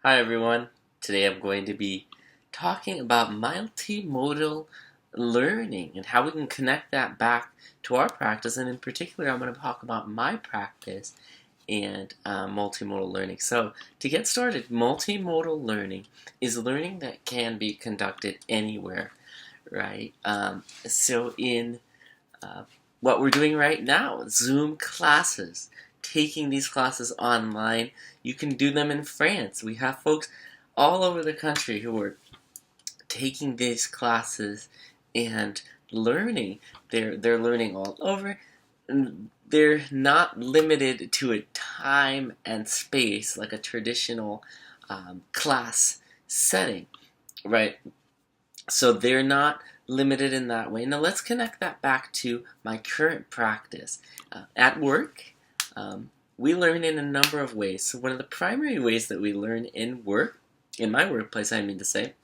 Hi everyone. Today I'm going to be talking about multimodal learning and how we can connect that back to our practice, and in particular I'm going to talk about my practice and multimodal learning. So to get started, multimodal learning is learning that can be conducted anywhere, right? So in uh, what we're doing right now, Zoom classes, taking these classes online. You can do them in France. We have folks all over the country who are taking these classes and learning. They're learning all over. And they're not limited to a time and space like a traditional class setting, right? So they're not limited in that way. Now let's connect that back to my current practice. At work, we learn in a number of ways. So one of the primary ways that we learn in work, in my workplace, I mean to say,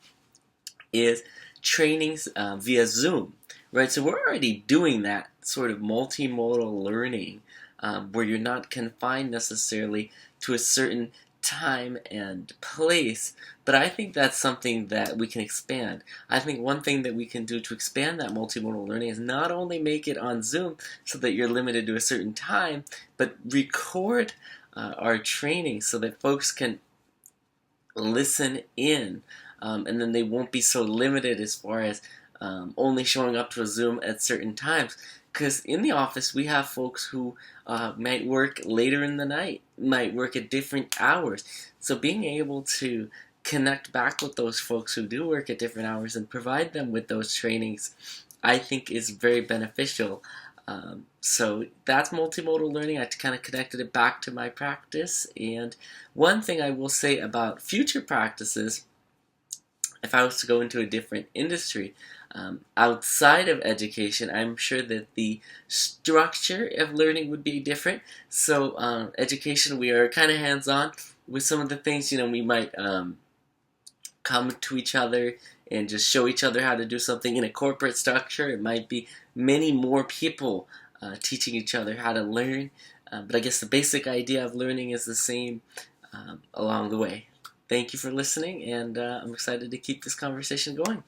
is trainings via Zoom, right? So we're already doing that sort of multimodal learning where you're not confined necessarily to a certain time and place, but I think that's something that we can expand. I think one thing that we can do to expand that multimodal learning is not only make it on Zoom so that you're limited to a certain time, but record our training so that folks can listen in, and then they won't be so limited as far as only showing up to a Zoom at certain times. Because in the office, we have folks who might work later in the night, might work at different hours. So being able to connect back with those folks who do work at different hours and provide them with those trainings, I think is very beneficial. So that's multimodal learning. I kind of connected it back to my practice. And one thing I will say about future practices, if I was to go into a different industry outside of education, I'm sure that the structure of learning would be different. So education, we are kind of hands-on with some of the things. We might come to each other and just show each other how to do something. In a corporate structure, it might be many more people teaching each other how to learn. But I guess the basic idea of learning is the same along the way. Thank you for listening, and I'm excited to keep this conversation going.